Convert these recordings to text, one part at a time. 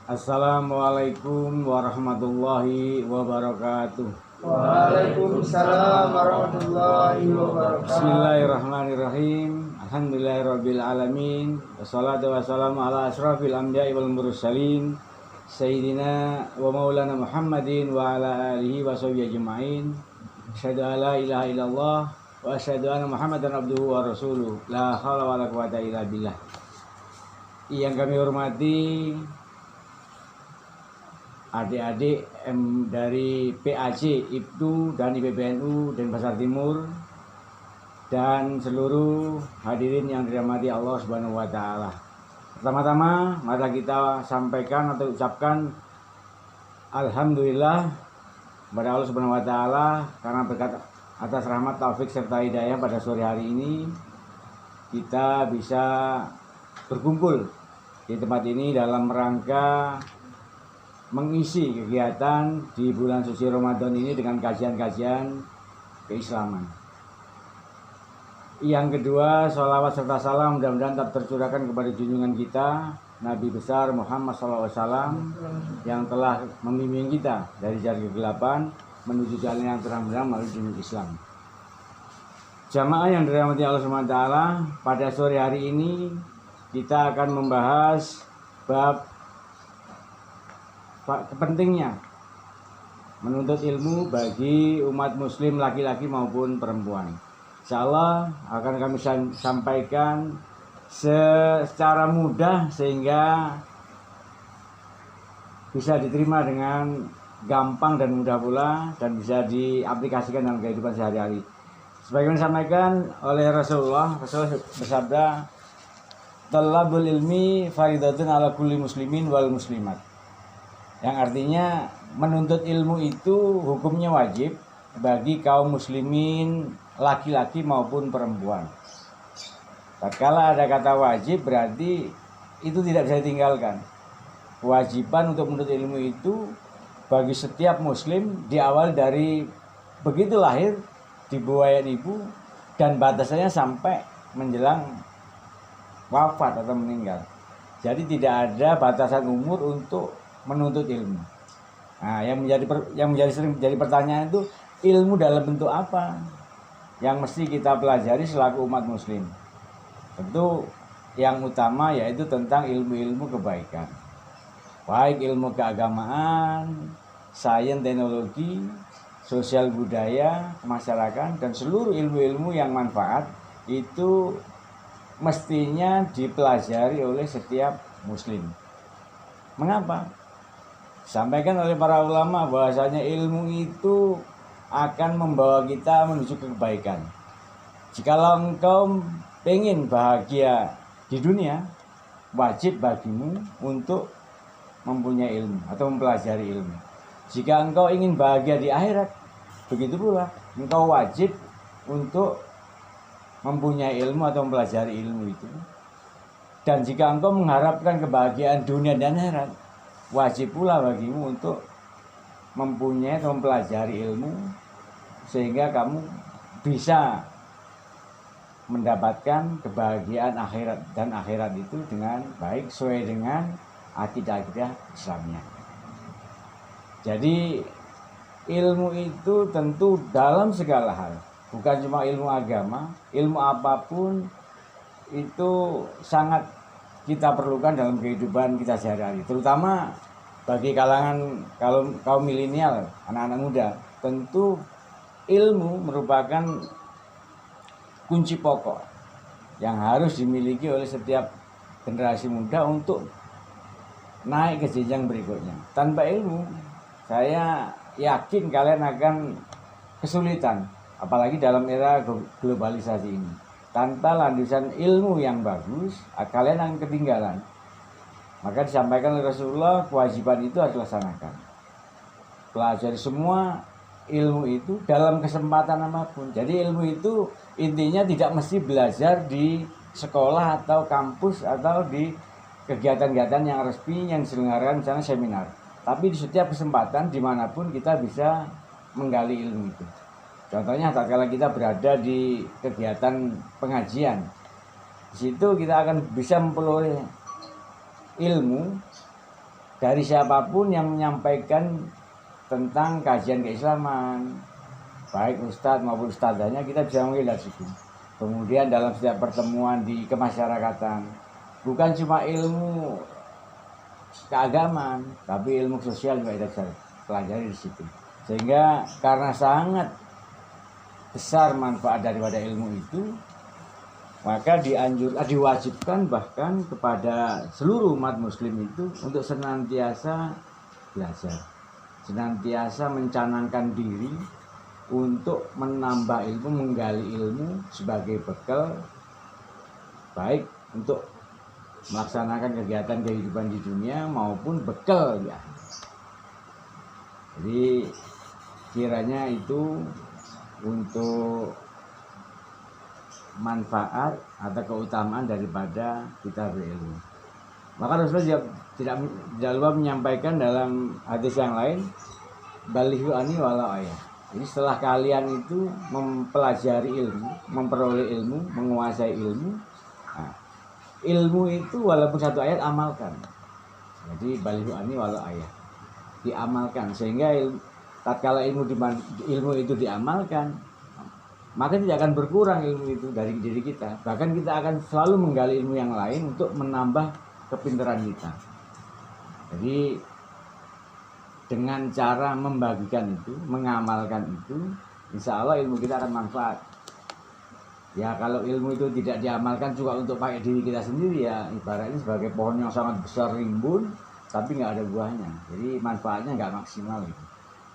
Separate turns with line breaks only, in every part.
Assalamualaikum warahmatullahi wabarakatuh.
Waalaikumsalam warahmatullahi wabarakatuh.
Bismillahirrahmanirrahim. Alhamdulillahirabbil alamin. Wassalatu wassalamu ala asyrafil anbiya'i wal mursalin sayyidina wa maulana Muhammadin wa ala alihi wa sahbihi ajma'in. Asyhadu an la ilaha illallah wa asyhadu anna Muhammadan abduhu wa rasuluh. La haula wala quwwata illa billah. Yang kami hormati adik-adik dari PAC, IPTU, dan IPBNU Denpasar Timur, dan seluruh hadirin yang dirahmati Allah Subhanahu wa Ta'ala. Pertama-tama, mari kita sampaikan atau ucapkan Alhamdulillah kepada Allah Subhanahu wa Ta'ala karena berkat atas rahmat, taufik, serta hidayah pada sore hari ini kita bisa berkumpul di tempat ini dalam rangka mengisi kegiatan di bulan suci Ramadan ini dengan kajian-kajian keislaman. Yang kedua, sholawat serta salam mudah-mudahan tetap tercurahkan kepada junjungan kita Nabi besar Muhammad SAW yang telah membimbing kita dari jalan kegelapan menuju jalan yang terang-benderang melalui dunia Islam. Jamaah yang dirahmati Allah SWT, pada sore hari ini kita akan membahas bab pentingnya menuntut ilmu bagi umat muslim laki-laki maupun perempuan. Insyaallah akan kami sampaikan secara mudah sehingga bisa diterima dengan gampang dan mudah pula dan bisa diaplikasikan dalam kehidupan sehari-hari. Sebagaimana disampaikan oleh Rasulullah bersabda, "Talabul ilmi faridatun ala kulli muslimin wal muslimat." Yang artinya menuntut ilmu itu hukumnya wajib bagi kaum muslimin laki-laki maupun perempuan. Tatkala ada kata wajib berarti itu tidak bisa ditinggalkan. Kewajiban untuk menuntut ilmu itu bagi setiap muslim diawali dari begitu lahir di buayan ibu dan batasannya sampai menjelang wafat atau meninggal. Jadi tidak ada batasan umur untuk menuntut ilmu. Nah, yang sering menjadi pertanyaan itu ilmu dalam bentuk apa yang mesti kita pelajari selaku umat muslim. Tentu yang utama yaitu tentang ilmu-ilmu kebaikan. Baik ilmu keagamaan, sains, teknologi, sosial budaya, masyarakat, dan seluruh ilmu-ilmu yang manfaat itu mestinya dipelajari oleh setiap muslim. Mengapa? Sampaikan oleh para ulama bahwasanya ilmu itu akan membawa kita menuju ke kebaikan. Jikalau engkau ingin bahagia di dunia, wajib bagimu untuk mempunyai ilmu atau mempelajari ilmu. Jika engkau ingin bahagia di akhirat, begitu pula engkau wajib untuk mempunyai ilmu atau mempelajari ilmu itu. Dan jika engkau mengharapkan kebahagiaan dunia dan akhirat, wajib pula bagimu untuk mempunyai atau mempelajari ilmu sehingga kamu bisa mendapatkan kebahagiaan akhirat, dan akhirat itu dengan baik sesuai dengan akidah-akidah Islamnya. Jadi ilmu itu tentu dalam segala hal, bukan cuma ilmu agama, ilmu apapun itu sangat kita perlukan dalam kehidupan kita sehari-hari, terutama bagi kalangan kaum milenial, anak-anak muda. Tentu ilmu merupakan kunci pokok yang harus dimiliki oleh setiap generasi muda untuk naik ke jenjang berikutnya. Tanpa ilmu, saya yakin kalian akan kesulitan, apalagi dalam era globalisasi ini. Tanpa landasan ilmu yang bagus, kalian akan ketinggalan. Maka disampaikan oleh Rasulullah, kewajiban itu harus dilaksanakan. Pelajari semua ilmu itu dalam kesempatan apapun. Jadi ilmu itu intinya tidak mesti belajar di sekolah atau kampus atau di kegiatan-kegiatan yang resmi yang diselenggarakan misalnya seminar. Tapi di setiap kesempatan dimanapun kita bisa menggali ilmu itu. Contohnya tatkala kita berada di kegiatan pengajian, di situ kita akan bisa memperoleh ilmu dari siapapun yang menyampaikan tentang kajian keislaman, baik ustadz maupun ustadzanya, kita bisa mengambil dari situ. Kemudian dalam setiap pertemuan di kemasyarakatan, bukan cuma ilmu keagamaan, tapi ilmu sosial juga kita bisa pelajari di situ. Sehingga karena sangat besar manfaat daripada ilmu itu, maka diwajibkan bahkan kepada seluruh umat muslim itu untuk senantiasa belajar, senantiasa mencanangkan diri untuk menambah ilmu, menggali ilmu sebagai bekal baik untuk melaksanakan kegiatan kehidupan di dunia maupun bekal ya. Jadi kiranya itu untuk manfaat atau keutamaan daripada kita berilmu. Maka Rasulullah tidak lupa menyampaikan dalam hadis yang lain, balighu ani walau ayah. Jadi setelah kalian itu mempelajari ilmu, memperoleh ilmu, menguasai ilmu, nah, ilmu itu walaupun satu ayat amalkan. Jadi balighu ani walau ayah, diamalkan. Sehingga tatkala ilmu itu diamalkan, maka tidak akan berkurang ilmu itu dari diri kita. Bahkan kita akan selalu menggali ilmu yang lain untuk menambah kepintaran kita. Jadi dengan cara membagikan itu, mengamalkan itu, insya Allah ilmu kita akan manfaat. Ya kalau ilmu itu tidak diamalkan juga untuk pakai diri kita sendiri, ya ibaratnya sebagai pohon yang sangat besar rimbun, tapi nggak ada buahnya. Jadi manfaatnya nggak maksimal gitu.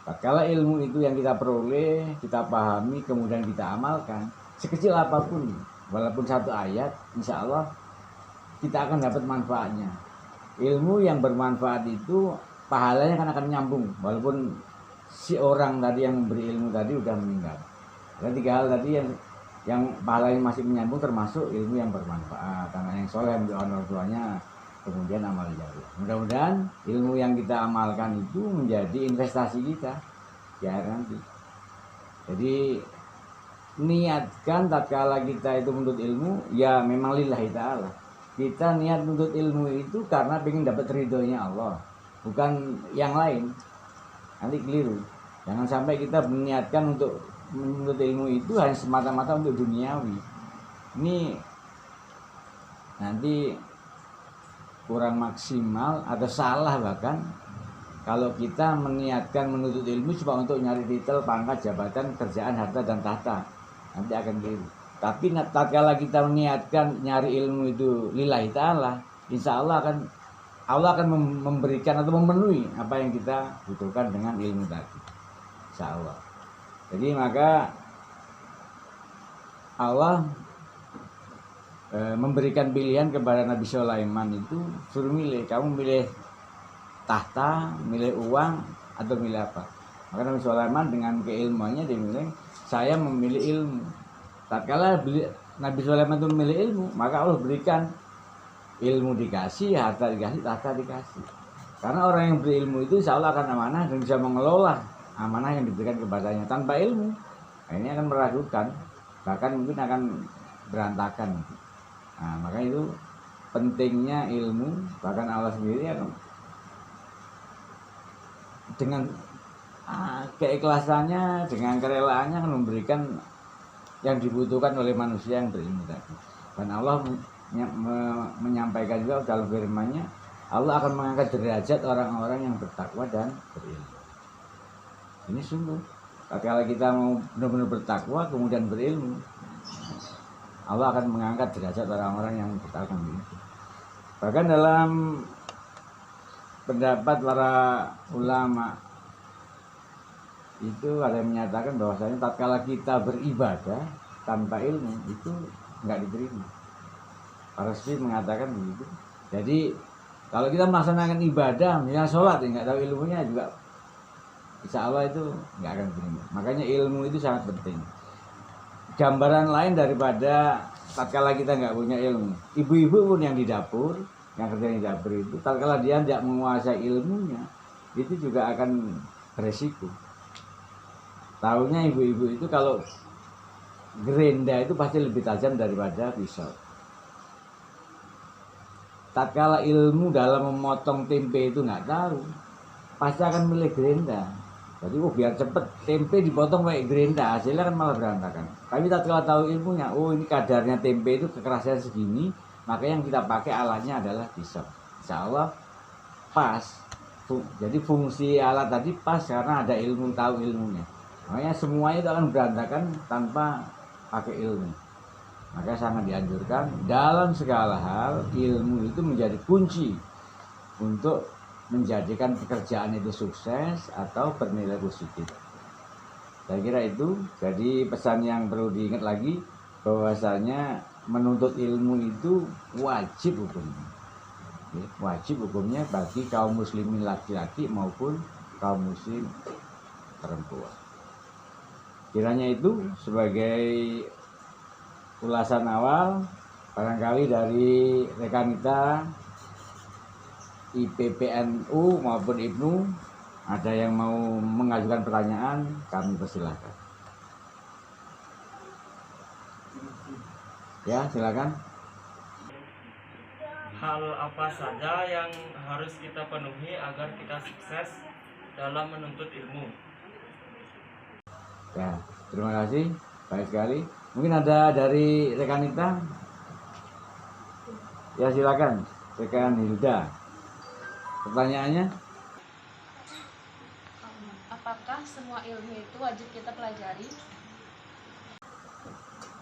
Kalau ilmu itu yang kita peroleh, kita pahami, kemudian kita amalkan, sekecil apapun, walaupun satu ayat, insya Allah kita akan dapat manfaatnya. Ilmu yang bermanfaat itu pahalanya akan nyambung, walaupun si orang tadi yang memberi ilmu tadi udah meninggal. Ada 3 hal tadi yang pahalanya masih menyambung, termasuk ilmu yang bermanfaat, anak yang soleh, yang mendoakan orang tuanya, kemudian amal jariah. Mudah-mudahan ilmu yang kita amalkan itu menjadi investasi kita ya nanti. Jadi niatkan tatkala kita itu menuntut ilmu, ya memang lillahi ta'ala. Kita niat menuntut ilmu itu karena ingin dapat ridhonya Allah, bukan yang lain. Nanti keliru. Jangan sampai kita meniatkan untuk menuntut ilmu itu hanya semata-mata untuk duniawi. Ini nanti kurang maksimal atau salah bahkan kalau kita meniatkan menuntut ilmu cuma untuk nyari titel, pangkat, jabatan, kerjaan, harta dan tahta. Nanti akan keliru. Tapi tatkala kita meniatkan nyari ilmu itu lillahi ta'ala, insya Allah akan memberikan atau memenuhi apa yang kita butuhkan dengan ilmu tadi, insya Allah. Jadi maka Allah memberikan pilihan kepada Nabi Sulaiman itu, suruh milih, kamu milih tahta, milih uang, atau milih apa. Maka Nabi Sulaiman dengan keilmuannya dia milih, saya memilih ilmu. Tatkala Nabi Sulaiman itu memilih ilmu, maka Allah berikan ilmu dikasih, harta dikasih, tahta dikasih. Karena orang yang berilmu itu insya Allah akan amanah dan bisa mengelola amanah yang diberikan kepadanya. Tanpa ilmu, ini akan meragukan, bahkan mungkin akan berantakan. Nah, maka itu pentingnya ilmu. Bahkan Allah sendiri dengan keikhlasannya, dengan kerelaannya akan memberikan yang dibutuhkan oleh manusia yang berilmu tadi. Dan Allah menyampaikan juga dalam firman-Nya, Allah akan mengangkat derajat orang-orang yang bertakwa dan berilmu. Ini sungguh, kalau kita mau benar-benar bertakwa kemudian berilmu, Allah akan mengangkat derajat orang-orang yang bertakwa berilmu. Bahkan dalam pendapat para ulama itu ada yang menyatakan bahwasanya tatkala kita beribadah tanpa ilmu itu nggak diterima. Para sufi mengatakan begitu. Jadi kalau kita melaksanakan ibadah, misalnya sholat, nggak tahu ilmunya juga, insya Allah itu nggak akan diterima. Makanya ilmu itu sangat penting. Gambaran lain daripada tatkala kita nggak punya ilmu, ibu-ibu pun yang di dapur, yang kerja di dapur itu, tatkala dia tidak menguasai ilmunya, itu juga akan beresiko. Tahunya ibu-ibu itu kalau gerenda itu pasti lebih tajam daripada pisau. tatkala ilmu dalam memotong tempe itu nggak tahu, pasti akan milih gerinda. Jadi biar cepet tempe dipotong kayak gerinda, hasilnya kan malah berantakan. Tapi tatkala tahu ilmunya, ini kadarnya tempe itu kekerasannya segini, maka yang kita pakai alatnya adalah pisau. Insya Allah pas. Jadi fungsi alat tadi pas karena ada ilmu, tahu ilmunya. Makanya semuanya itu akan berantakan tanpa pakai ilmu. Maka sangat dianjurkan dalam segala hal ilmu itu menjadi kunci untuk menjadikan pekerjaan itu sukses atau bernilai positif. Saya kira itu. Jadi pesan yang perlu diingat lagi bahwasanya menuntut ilmu itu wajib hukumnya. Wajib hukumnya bagi kaum muslimin laki-laki maupun kaum muslim perempuan. Kiranya itu sebagai ulasan awal, barangkali dari rekan kita IPPNU maupun IPNU ada yang mau mengajukan pertanyaan, kami persilahkan. Ya, silakan.
Hal apa saja yang harus kita penuhi agar kita sukses dalam menuntut ilmu?
Ya, terima kasih, baik sekali. Mungkin ada dari rekan kita. Ya, silakan, rekan Hilda. Pertanyaannya?
Apakah semua ilmu itu wajib kita pelajari?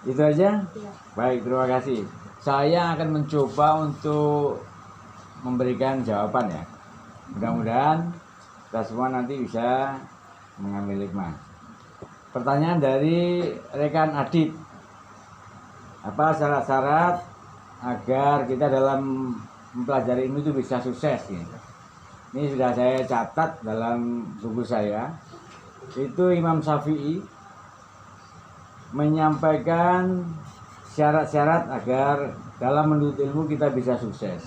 Itu aja?
Iya.
Baik, terima kasih. Saya akan mencoba untuk memberikan jawaban ya. Mudah-mudahan kita semua nanti bisa mengambil hikmah. Pertanyaan dari rekan Adit. Apa syarat-syarat agar kita dalam mempelajari ilmu itu bisa sukses gitu. Ini sudah saya catat dalam buku saya. Itu Imam Syafi'i menyampaikan syarat-syarat agar dalam menuntut ilmu kita bisa sukses.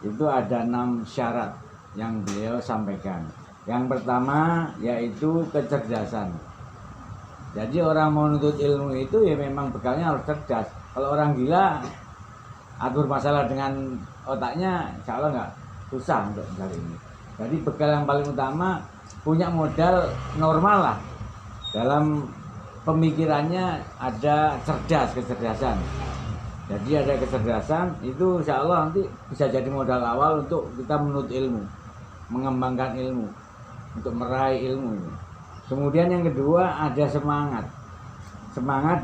Itu ada 6 syarat yang beliau sampaikan. Yang pertama yaitu kecerdasan. Jadi orang mau menuntut ilmu itu ya memang bekalnya harus cerdas. Kalau orang gila atur masalah dengan otaknya, insya Allah nggak susah untuk mencari ini. Jadi bekal yang paling utama punya modal normal lah dalam pemikirannya, ada kecerdasan. Jadi ada kecerdasan itu insya Allah nanti bisa jadi modal awal untuk kita menuntut ilmu, mengembangkan ilmu, untuk meraih ilmu ini. Kemudian yang kedua ada semangat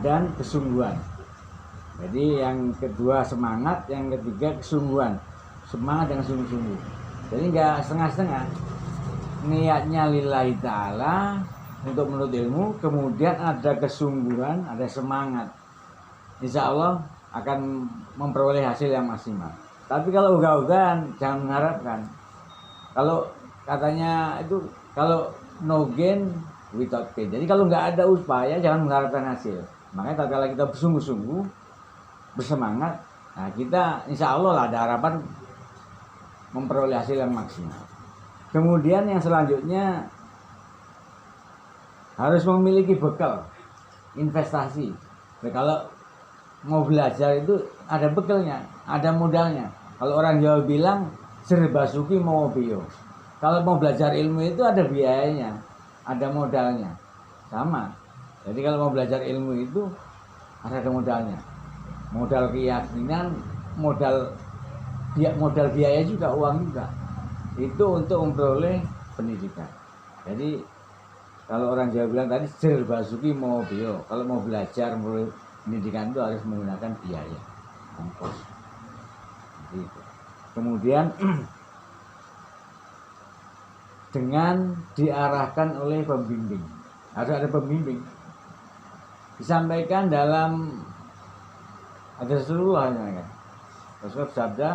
dan kesungguhan. Jadi yang kedua semangat, yang ketiga kesungguhan, semangat dan sungguh-sungguh. Jadi nggak setengah-setengah, niatnya lillahi ta'ala untuk menuntut ilmu, kemudian ada kesungguhan, ada semangat. Insya Allah akan memperoleh hasil yang maksimal. Tapi kalau ogah-ogahan jangan mengharapkan. Kalau katanya itu kalau no gain without pain. Jadi kalau nggak ada upaya jangan mengharapkan hasil. Makanya kalau kita bersungguh-sungguh, bersemangat, nah kita insya Allah lah ada harapan memperoleh hasil yang maksimal. Kemudian yang selanjutnya harus memiliki bekal investasi. Kalau mau belajar itu ada bekalnya, ada modalnya. Kalau orang Jawa bilang serba suki mau bio. Kalau mau belajar ilmu itu ada biayanya, ada modalnya. Sama. Jadi kalau mau belajar ilmu itu harus ada modalnya. Modal keyakinan, modal biaya juga, uang juga. Itu untuk memperoleh pendidikan. Jadi kalau orang Jawa bilang tadi serba suki mau bio. Kalau mau belajar memperoleh pendidikan itu harus menggunakan biaya, ongkos. Gitu. Kemudian dengan diarahkan oleh pembimbing, harus ada pembimbing. Disampaikan dalam ada Rasulullah kan. Rasulullah bersabda,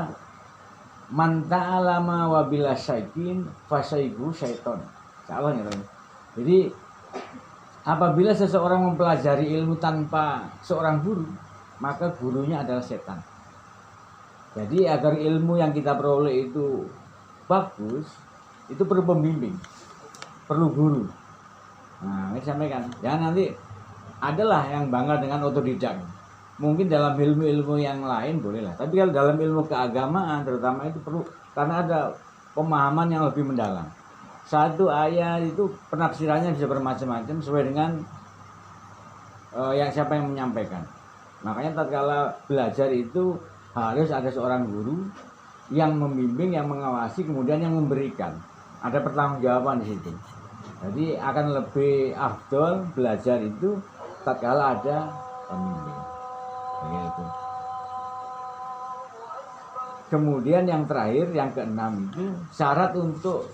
"Man ta'alama wa bila syaitin fasaihu syaiton." Salah ya, Bang. Jadi apabila seseorang mempelajari ilmu tanpa seorang guru, maka gurunya adalah setan. Jadi agar ilmu yang kita peroleh itu bagus, itu perlu pembimbing, perlu guru. Nah, ini sampaikan. Jangan nanti adalah yang bangga dengan otodidak. Mungkin dalam ilmu-ilmu yang lain boleh lah, tapi kalau dalam ilmu keagamaan terutama itu perlu, karena ada pemahaman yang lebih mendalam. Satu ayat itu penafsirannya bisa bermacam-macam sesuai dengan yang siapa yang menyampaikan. Makanya tatkala belajar itu harus ada seorang guru yang membimbing, yang mengawasi, kemudian yang memberikan. Ada pertanggungjawaban di situ. Jadi akan lebih afdol belajar itu tatkala ada pembimbing. Begitu. Kemudian yang terakhir, yang keenam itu syarat untuk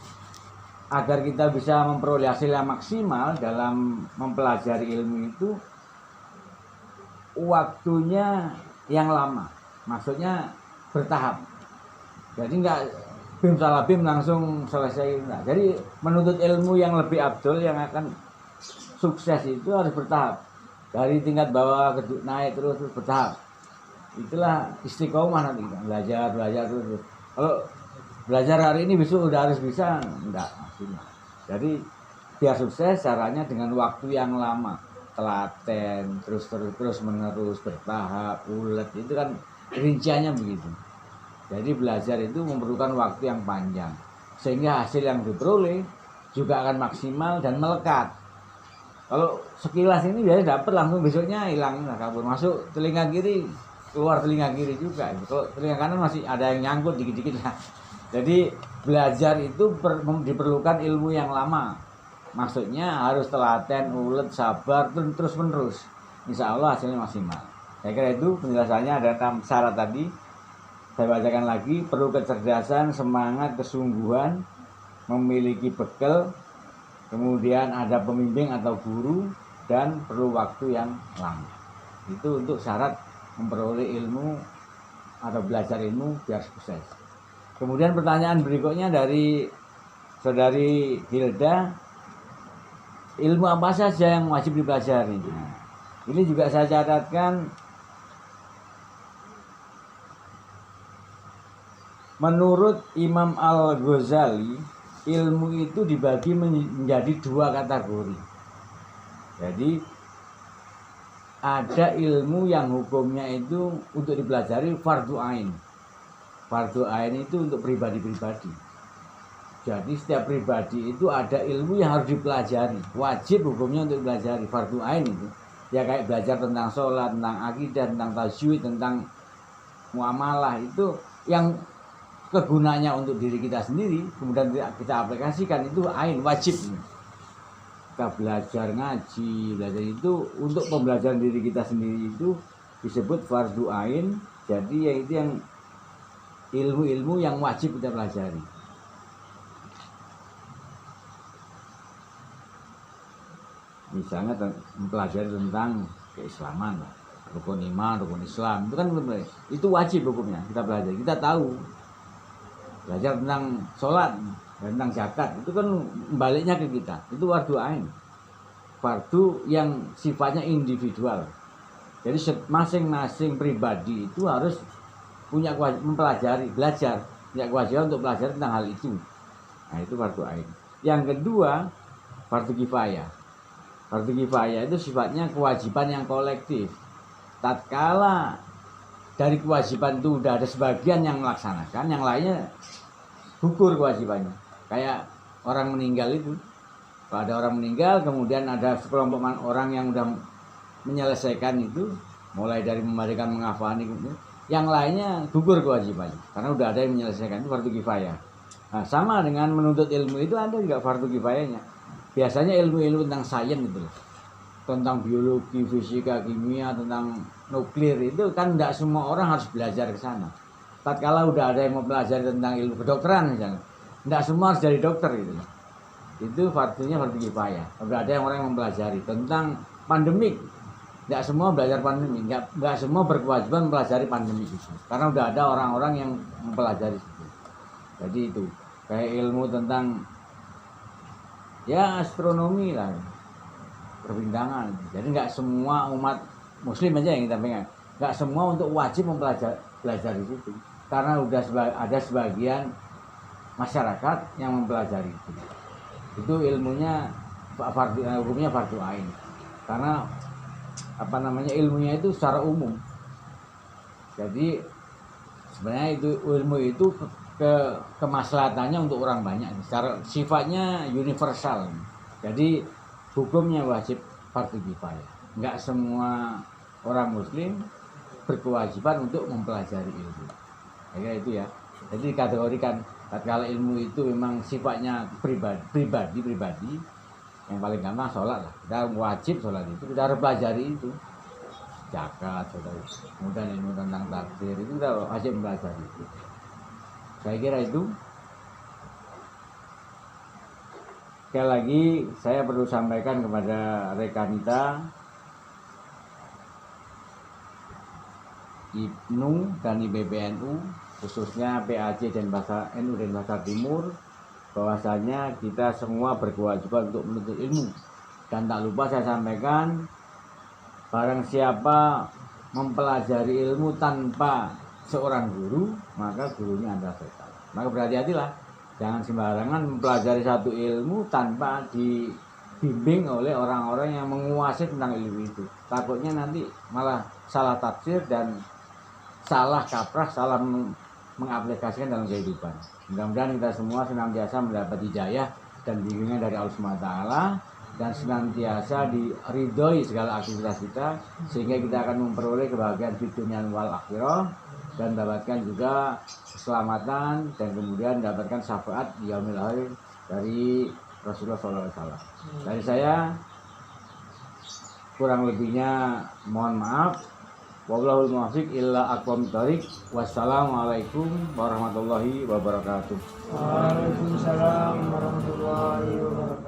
agar kita bisa memperoleh hasil yang maksimal dalam mempelajari ilmu itu waktunya yang lama, maksudnya bertahap. Jadi enggak bim salah bim langsung selesai. Enggak. Jadi menuntut ilmu yang lebih abdul, yang akan sukses itu harus bertahap. Dari tingkat bawah ke naik terus bertahap. Itulah istiqomah nanti kita belajar terus. Kalau belajar hari ini besok udah harus bisa, enggak maksimal. Jadi biar sukses caranya dengan waktu yang lama, telaten terus menerus bertahap, ulet, itu kan rinciannya begitu. Jadi belajar itu memerlukan waktu yang panjang sehingga hasil yang diperoleh juga akan maksimal dan melekat. Kalau sekilas ini biasanya dapat langsung besoknya hilang, kabur, masuk telinga kiri, keluar telinga kiri juga. Kalau telinga kanan masih ada yang nyangkut dikit-dikit lah. Jadi belajar itu diperlukan ilmu yang lama. Maksudnya harus telaten, ulet, sabar, terus menerus. Insya Allah hasilnya maksimal. Saya kira itu penjelasannya. Ada 6 syarat tadi. Saya bacakan lagi. Perlu kecerdasan, semangat, kesungguhan, memiliki bekal, kemudian ada pembimbing atau guru, dan perlu waktu yang lama. Itu untuk syarat memperoleh ilmu atau belajar ilmu biar sukses. Kemudian pertanyaan berikutnya dari saudari Hilda, ilmu apa saja yang wajib dipelajari? Nah, ini juga saya catatkan. Menurut Imam Al-Ghazali, ilmu itu dibagi menjadi 2 kategori. Jadi ada ilmu yang hukumnya itu untuk dipelajari fardu ain. Fardu ain itu untuk pribadi-pribadi. Jadi setiap pribadi itu ada ilmu yang harus dipelajari. Wajib hukumnya untuk dipelajari fardu ain itu. Ya kayak belajar tentang sholat, tentang akidah, tentang tajwid, tentang muamalah, itu yang kegunaannya untuk diri kita sendiri, kemudian kita aplikasikan, itu ain, wajib. Kita belajar ngaji, belajar itu untuk pembelajaran diri kita sendiri itu disebut fardu ain. Jadi yaitu yang ilmu-ilmu yang wajib kita pelajari. Misalnya mempelajari tentang keislaman, rukun iman, rukun Islam, itu kan itu wajib hukumnya kita pelajari. Kita tahu. Belajar tentang sholat, tentang zakat, itu kan baliknya ke kita. Itu fardu ain, fardu yang sifatnya individual. Jadi masing-masing pribadi itu harus punya kewajiban mempelajari, belajar, punya kewajiban untuk belajar tentang hal itu. Nah, itu fardu ain. Yang kedua, fardu kifayah. Fardu kifayah itu sifatnya kewajiban yang kolektif. Tatkala dari kewajiban itu udah ada sebagian yang melaksanakan, yang lainnya gugur kewajibannya. Kayak orang meninggal itu, kalau ada orang meninggal kemudian ada sekelompok orang yang udah menyelesaikan itu, mulai dari memberikan mengafani, yang lainnya gugur kewajibannya karena udah ada yang menyelesaikan. Itu fardu kifayah. Nah, sama dengan menuntut ilmu itu ada juga fardu kifayahnya. Biasanya ilmu-ilmu tentang sains itu, tentang biologi, fisika, kimia, tentang nuklir, itu kan tidak semua orang harus belajar ke sana. Tatkala udah ada yang mempelajari tentang ilmu kedokteran misalnya, tidak semua harus jadi dokter gitu. Itu fardunya fardu kifayah. Udah ada yang orang yang mempelajari tentang pandemik, tidak semua belajar pandemik, nggak semua berkewajiban mempelajari pandemik itu, karena udah ada orang-orang yang mempelajari itu. Jadi itu kayak ilmu tentang ya astronomi lah, perbintangan. Jadi nggak semua umat Muslim aja yang kita pengen, nggak semua untuk wajib belajar di situ, karena udah ada sebagian masyarakat yang mempelajari itu. Itu ilmunya hukumnya fardu ain, karena ilmunya itu secara umum, Jadi sebenarnya itu ilmu itu kemaslahatannya untuk orang banyak. Secara sifatnya universal. Jadi hukumnya wajib fardu kifayah. Enggak semua orang muslim berkewajiban untuk mempelajari ilmu. Kayak itu ya. Jadi dikategorikan kalau ilmu itu memang sifatnya pribadi yang paling gampang sholat lah. Kita wajib sholat itu, kita harus pelajari itu. Zakat, kemudian ilmu tentang takdir itu kita wajib belajar itu. Saya kira itu. Sekali lagi saya perlu sampaikan kepada rekan kita IPNU dan IPBNU, khususnya PAJ dan Bahasa NU dan Bahasa Timur, bahwasanya kita semua berkewajiban untuk menuntut ilmu. Dan tak lupa saya sampaikan, barang siapa mempelajari ilmu tanpa seorang guru, maka gurunya adalah setan. Maka berhati-hatilah, jangan sembarangan mempelajari satu ilmu tanpa dibimbing oleh orang-orang yang menguasai tentang ilmu itu. Takutnya nanti malah salah tafsir dan salah kaprah, salah mengaplikasikan dalam kehidupan. Mudah-mudahan kita semua senantiasa mendapat hidayah dan bimbingan dari Allah SWT, dan senantiasa diridhoi segala aktivitas kita, sehingga kita akan memperoleh kebahagiaan di dunia wal akhirah, dan mendapatkan juga keselamatan dan kemudian mendapatkan syafaat di yaumil akhir dari Rasulullah SAW. Dari saya kurang lebihnya mohon maaf. Wallahul muwaffiq illa aqwamit thoriq. Wassalamualaikum warahmatullahi wabarakatuh.
Waalaikumsalam warahmatullahi wabarakatuh.